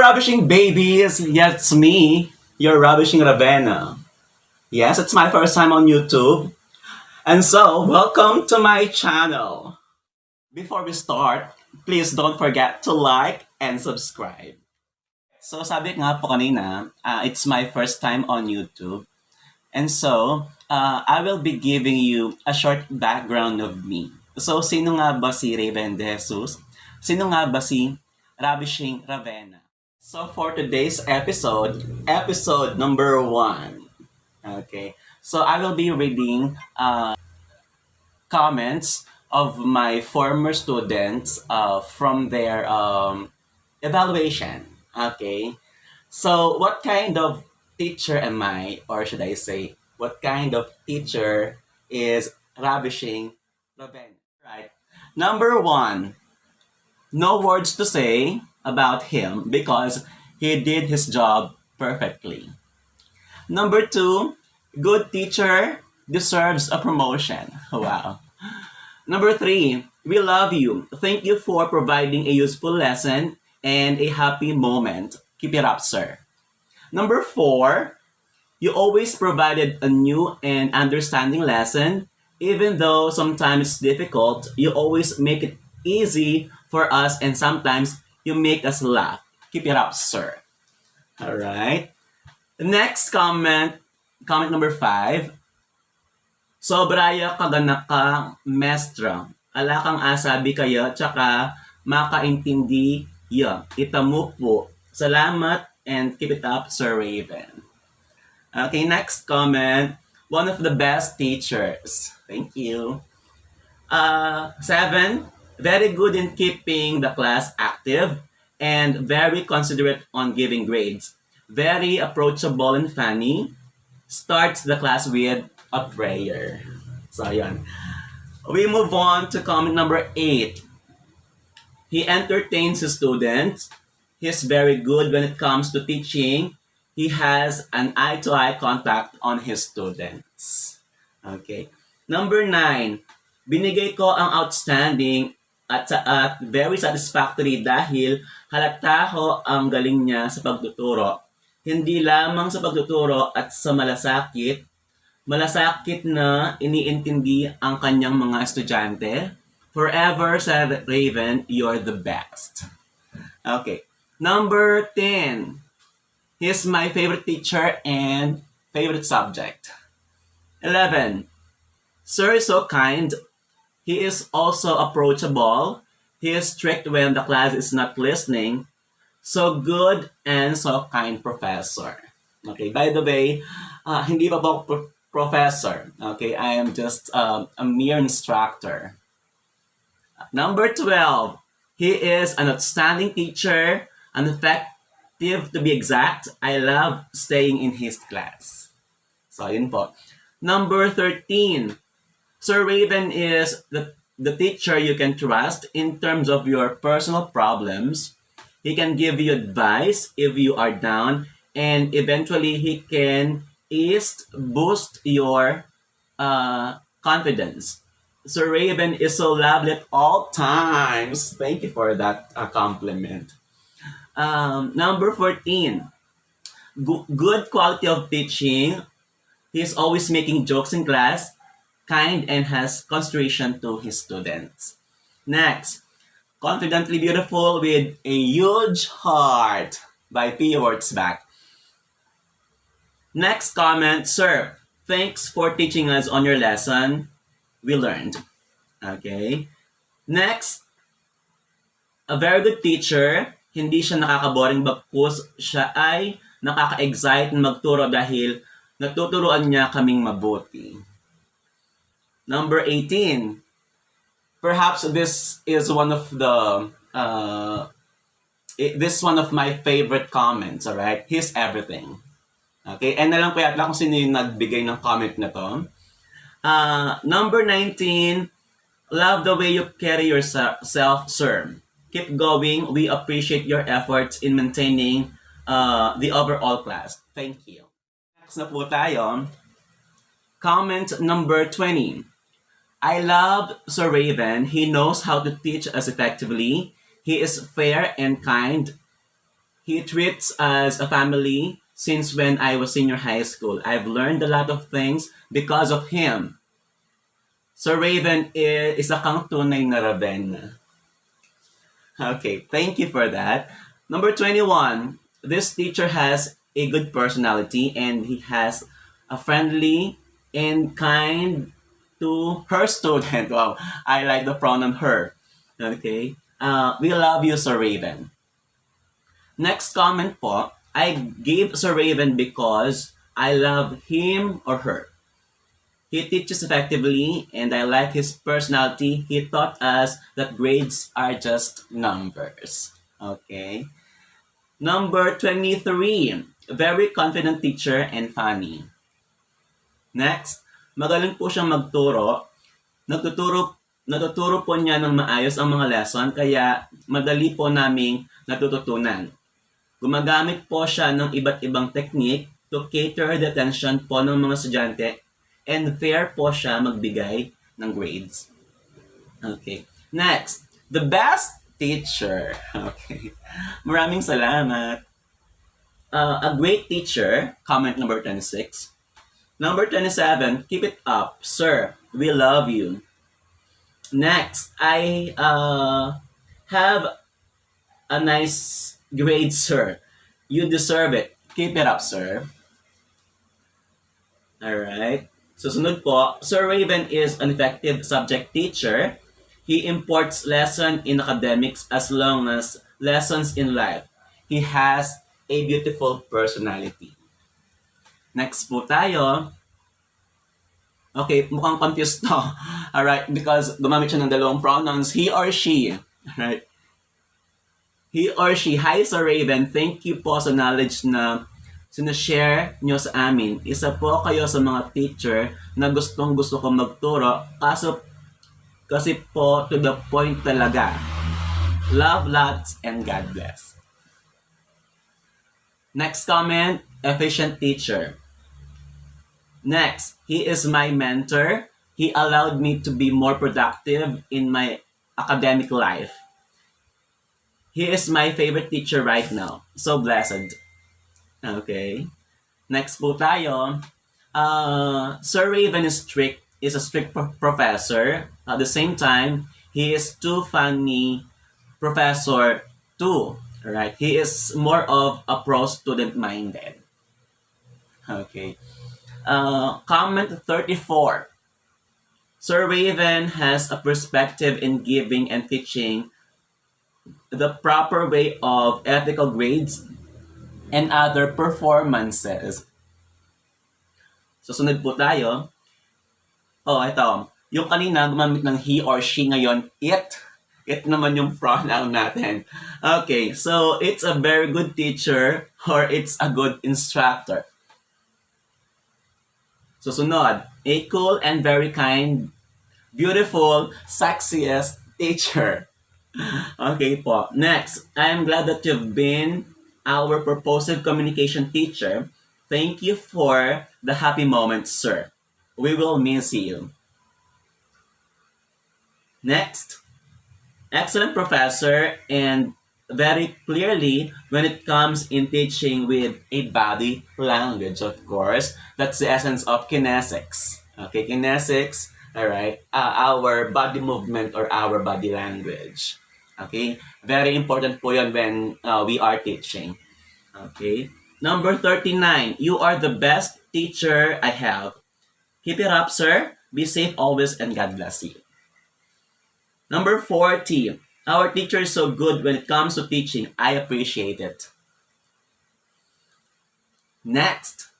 Ravishing babies! Yes, it's me, your Ravishing Ravena. Yes, it's my first time on YouTube. And so, welcome to my channel. Before we start, please don't forget to like and subscribe. So, sabi nga po kanina, it's my first time on YouTube. And so, I will be giving you a short background of me. So, sino nga ba si Raven de Jesus? Sino nga ba si Ravishing Ravena? So for today's episode number 1. Okay. So I will be reading comments of my former students from their evaluation. Okay. So what kind of teacher am I, or should I say, what kind of teacher is Ravishing Ravena? Right. Number 1, no words to say about him because he did his job perfectly. Number 2, good teacher deserves a promotion. Wow. Number 3, we love you. Thank you for providing a useful lesson and a happy moment. Keep it up, sir. Number 4, you always provided a new and understanding lesson. Even though sometimes it's difficult, you always make it easy for us and sometimes you make us laugh. Keep it up, sir. All right. Next comment number 5. Sobraya kaganak ka, mestra. Ala kang asabi kayo, tsaka makaintindi ya. Kita mo po. Salamat and keep it up, Sir Raven. Okay, next comment. One of the best teachers. Thank you. 7. Very good in keeping the class active and very considerate on giving grades. Very approachable and funny. Starts the class with a prayer. So, yan. We move on to comment number 8. He entertains his students. He's very good when it comes to teaching. He has an eye-to-eye contact on his students. Okay. Number 9. Binigay ko ang outstanding at very satisfactory dahil halata ko ang galing niya sa pagtuturo. Hindi lamang sa pagtuturo at sa malasakit na iniintindi ang kanyang mga estudyante. Forever, said Raven, you're the best. Okay. Number 10. He's my favorite teacher and favorite subject. 11. Sir is so kind. He is also approachable. He is strict when the class is not listening. So good and so kind professor. Okay, by the way, hindi pa po professor. Okay, I am just a mere instructor. Number 12. He is an outstanding teacher, an effective to be exact. I love staying in his class. So, yun po. Number 13. Sir Raven is the teacher you can trust in terms of your personal problems. He can give you advice if you are down, and eventually he can boost your confidence. Sir Raven is so lovely at all times. Thank you for that compliment. Number 14. Good quality of teaching. He's always making jokes in class, kind and has consideration to his students. Next, confidently beautiful with a huge heart by P. Wurtzbach. Next comment, sir, thanks for teaching us on your lesson. We learned. Okay. Next, a very good teacher. Hindi siya nakakaboring bagkus. Siya ay nakaka-excite magturo dahil natuturuan niya kaming mabuti. Number 18. Perhaps this is one of my favorite comments, alright? He's everything. Okay, and na lang po yata kung sino yung nagbigay ng comment na to. Number 19. Love the way you carry yourself, sir. Keep going. We appreciate your efforts in maintaining the overall class. Thank you. Next na po tayo. Comment number 20. I love Sir Raven. He knows how to teach us effectively. He is fair and kind. He treats us a family since when I was senior high school. I've learned a lot of things because of him. Sir Raven is a kang tunay na Ravena. Okay, thank you for that. Number 21. This teacher has a good personality and he has a friendly and kind to her student. Wow, I like the pronoun her. Okay. We love you, Sir Raven. Next comment po, I gave Sir Raven because I love him or her. He teaches effectively and I like his personality. He taught us that grades are just numbers. Okay. Number 23, very confident teacher and funny. Next, magaling po siyang magturo. Natuturo po niya ng maayos ang mga lesson kaya madali po naming natututunan. Gumagamit po siya ng iba't ibang technique to cater the attention po ng mga estudyante and fair po siya magbigay ng grades. Okay. Next, the best teacher. Okay. Maraming salamat. A great teacher, comment number 26. Number 27, keep it up, sir. We love you. Next, I have a nice grade, sir. You deserve it. Keep it up, sir. Alright. Susunod po, Sir Raven is an effective subject teacher. He imports lesson in academics as long as lessons in life. He has a beautiful personality. Next po tayo. Okay, mukhang confused to. Alright, because gumamit siya ng dalawang pronouns, he or she. Alright. He or she. Hi, Sir Raven. Thank you po sa knowledge na sinashare nyo sa amin. Isa po kayo sa mga teacher na gustong gusto ko magturo. Kasi po to the point talaga. Love lots and God bless. Next comment, efficient teacher. Next, he is my mentor. He allowed me to be more productive in my academic life. He is my favorite teacher right now. So blessed. Okay. Next po tayo. Sir Raven is a strict professor. At the same time, he is too funny professor too. Right? He is more of a pro student minded. Okay. Comment 34. Sir Raven has a perspective in giving and teaching the proper way of ethical grades and other performances. Susunod po tayo. Oh, ito. Yung kanina, gumamit ng he or she, ngayon, it. It naman yung pronoun natin. Okay, so it's a very good teacher or it's a good instructor. Susunod, a cool and very kind, beautiful, sexiest teacher. Okay po. Next, I am glad that you've been our purposive communication teacher. Thank you for the happy moments, sir. We will miss you. Next, excellent professor and very clearly when it comes in teaching with a body language, of course. That's the essence of kinesics. Okay, kinesics, all right, our body movement or our body language. Okay, very important po yun when we are teaching. Okay, number 39, you are the best teacher I have. Keep it up, sir. Be safe always and God bless you. Number 40, our teacher is so good when it comes to teaching. I appreciate it. Next,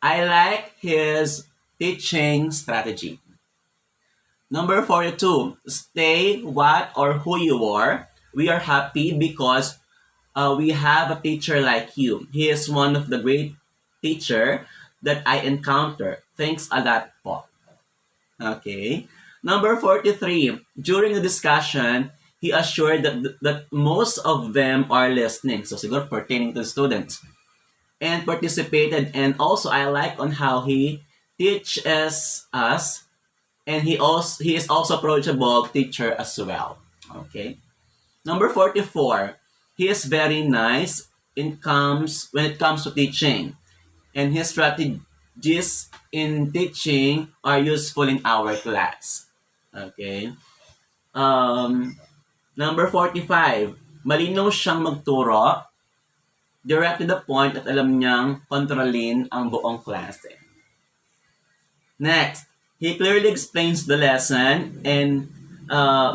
I like his teaching strategy. Number 42, stay what or who you are. We are happy because we have a teacher like you. He is one of the great teacher that I encounter. Thanks a lot po. Okay. Number 43, during the discussion, he assured that most of them are listening. So siguro pertaining to the students. And participated. And also I like on how he teaches us. And he is also approachable teacher as well. Okay. Number 44, he is very nice when it comes to teaching, and his strategies in teaching are useful in our class. Okay. Um, Number 45, malinaw siyang magturo, direct to the point at alam niyang kontrolin ang buong klase. Next, he clearly explains the lesson and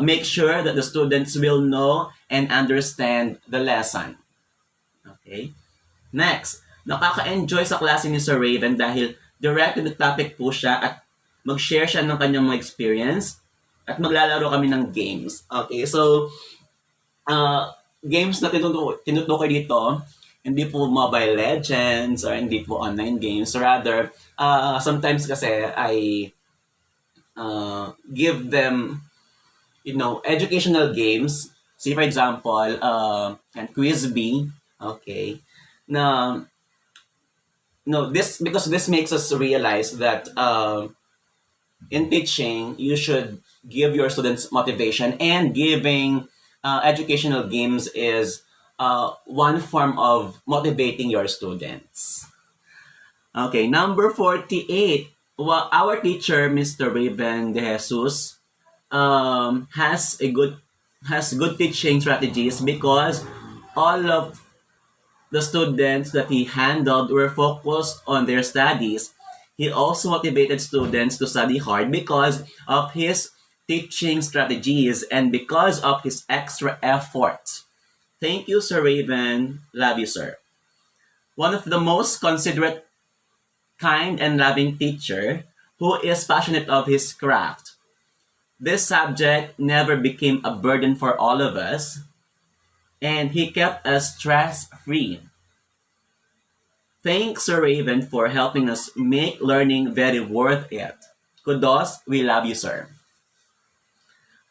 make sure that the students will know and understand the lesson. Okay? Next, nakaka-enjoy sa klase ni Sir Raven dahil direct to the topic po siya at mag-share siya ng kanyang mga experience at maglalaro kami ng games. Okay, so games na tinutukoy dito, hindi po Mobile Legends or hindi po online games. Rather, sometimes kasi I give them, educational games. See, for example, and Quiz Bee, okay, na, because this makes us realize that in teaching, you should give your students motivation, and giving educational games is one form of motivating your students. Okay, number 48. Well, our teacher, Mr. Raven De Jesus, has good teaching strategies because all of the students that he handled were focused on their studies. He also motivated students to study hard because of his teaching strategies and because of his extra effort. Thank you, Sir Raven. Love you, sir. One of the most considerate, kind, and loving teacher who is passionate of his craft. This subject never became a burden for all of us, and he kept us stress-free. Thanks, Sir Raven, for helping us make learning very worth it. Kudos, we love you, sir.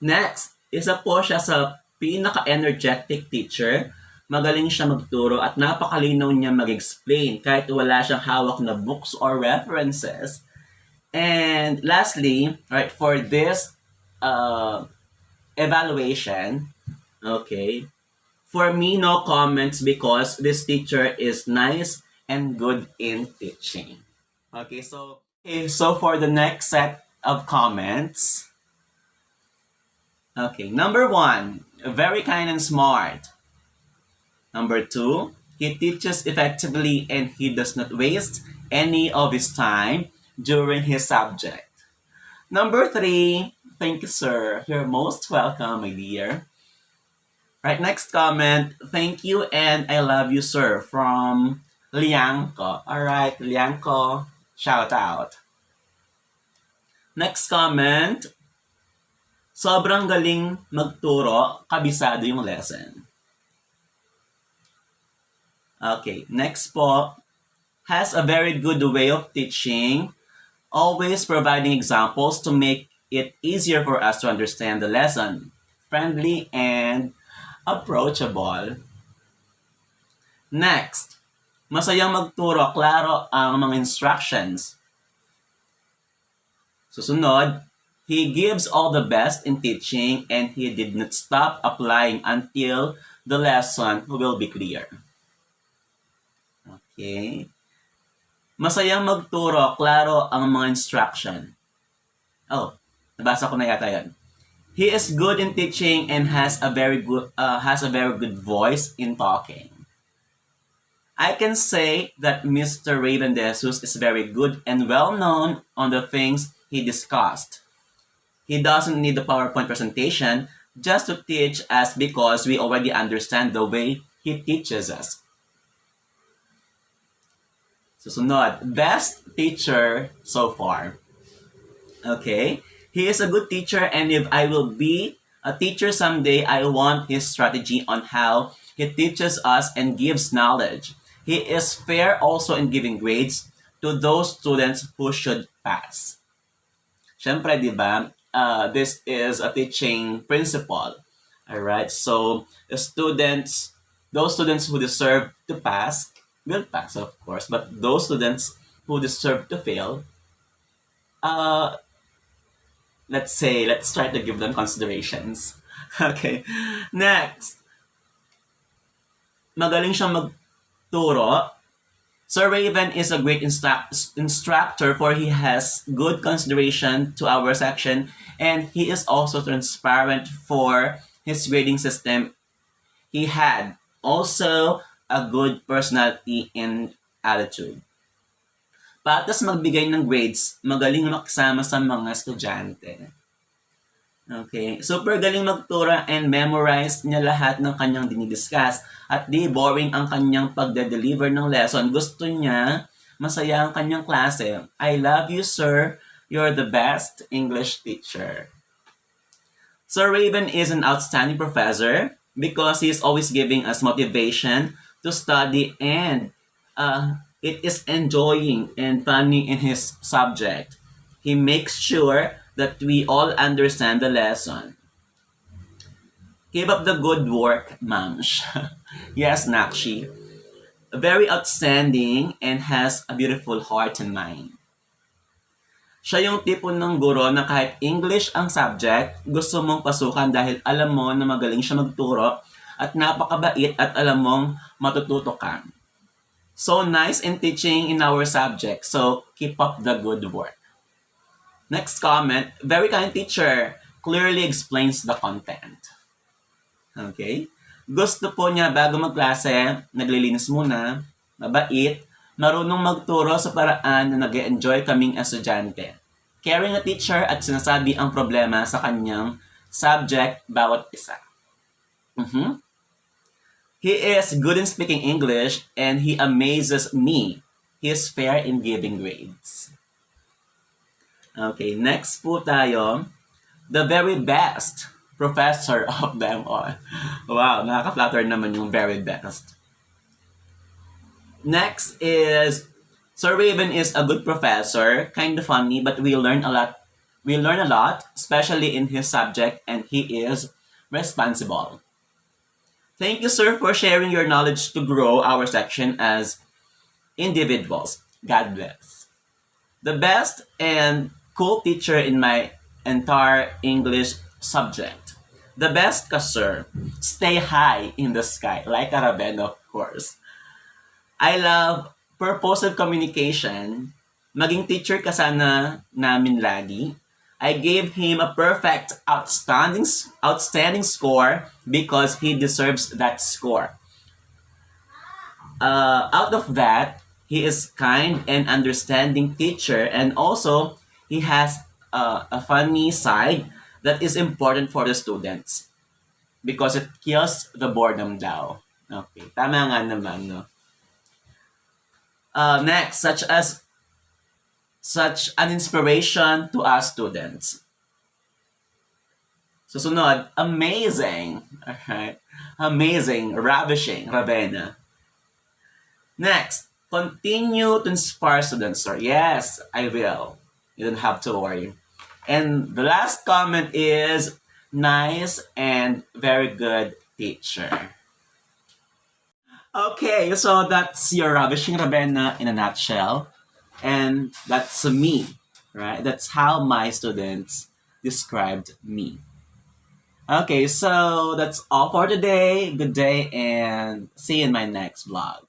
Next, isa po siya sa pinaka-energetic teacher. Magaling siya magturo at napakalinaw niya mag-explain kahit wala siyang hawak na books or references. And lastly, right, for this evaluation, okay, for me, no comments because this teacher is nice and good in teaching. Okay, so for the next set of comments. Okay, number 1, very kind and smart. Number 2, he teaches effectively and he does not waste any of his time during his subject. Number 3, thank you, sir. You're most welcome, my dear. Right, next comment, thank you and I love you, sir, from Liangko. Alright, Liangko, shout out. Next comment, sobrang galing magturo, kabisado yung lesson. Okay, next po, has a very good way of teaching, always providing examples to make it easier for us to understand the lesson. Friendly and approachable. Next, masayang magturo, klaro ang mga instructions. Susunod, he gives all the best in teaching and he did not stop applying until the lesson will be clear. Okay. Masayang magturo, klaro ang mga instruction. Oh, nabasa ko na yata yan. He is good in teaching and has a very good voice in talking. I can say that Mr. Raven De Jesus is very good and well known on the things he discussed. He doesn't need the PowerPoint presentation just to teach us because we already understand the way he teaches us. Susunod, best teacher so far. Okay, he is a good teacher and if I will be a teacher someday, I want his strategy on how he teaches us and gives knowledge. He is fair also in giving grades to those students who should pass. Siyempre, di ba, this is a teaching principle. Alright, so those students who deserve to pass will pass, of course, but those students who deserve to fail, let's try to give them considerations. Okay, next, magaling siyang magturo. Sir Raven is a great instructor, for he has good consideration to our section, and he is also transparent for his grading system. He had also a good personality and attitude. Patas magbigay ng grades, magaling makisama sa mga estudyante. Okay, super galing magtura and memorize niya lahat ng kanyang dinidiscuss. At di boring ang kanyang pagde-deliver ng lesson. Gusto niya, masaya ang kanyang klase. I love you, sir. You're the best English teacher. Sir Raven is an outstanding professor because he is always giving us motivation to study, and it is enjoying and funny in his subject. He makes sure that we all understand the lesson. Keep up the good work, Mamsh. Yes, Nakshi. Very outstanding and has a beautiful heart and mind. Siya yung tipo ng guro na kahit English ang subject, gusto mong pasukan dahil alam mo na magaling siya magturo at napakabait at alam mong matututo ka. So nice in teaching in our subject. So keep up the good work. Next comment, very kind teacher, clearly explains the content. Okay? Gusto po niya bago magklase, naglilinis muna, mabait, marunong magturo sa paraan na nag-enjoy kaming estudyante. Caring na teacher at sinasabi ang problema sa kanyang subject bawat isa. He is good in speaking English and he amazes me. He is fair in giving grades. Okay, next po tayo. The very best professor of them all. Wow, nakaka-flatter naman yung very best. Next is, Sir Raven is a good professor, kind of funny, but we learn a lot. We learn a lot, especially in his subject, and he is responsible. Thank you, sir, for sharing your knowledge to grow our section as individuals. God bless. The best and cool teacher in my entire English subject. The best ka, sir. Stay high in the sky, like a Ravena, of course. I love purposive communication. Maging teacher ka sana namin lagi. I gave him a perfect, outstanding score because he deserves that score. Out of that, he is kind and understanding teacher, and also he has a funny side that is important for the students because it kills the boredom daw. Okay, tama nga naman, no? Next, such an inspiration to us students. Susunod, amazing. Alright, amazing, ravishing, Ravena. Next, continue to inspire students, sir. Yes, I will. You don't have to worry. And the last comment is, nice and very good teacher. Okay, so that's your Ravishing Ravena in a nutshell. And that's me, right? That's how my students described me. Okay, so that's all for today. Good day and see you in my next vlog.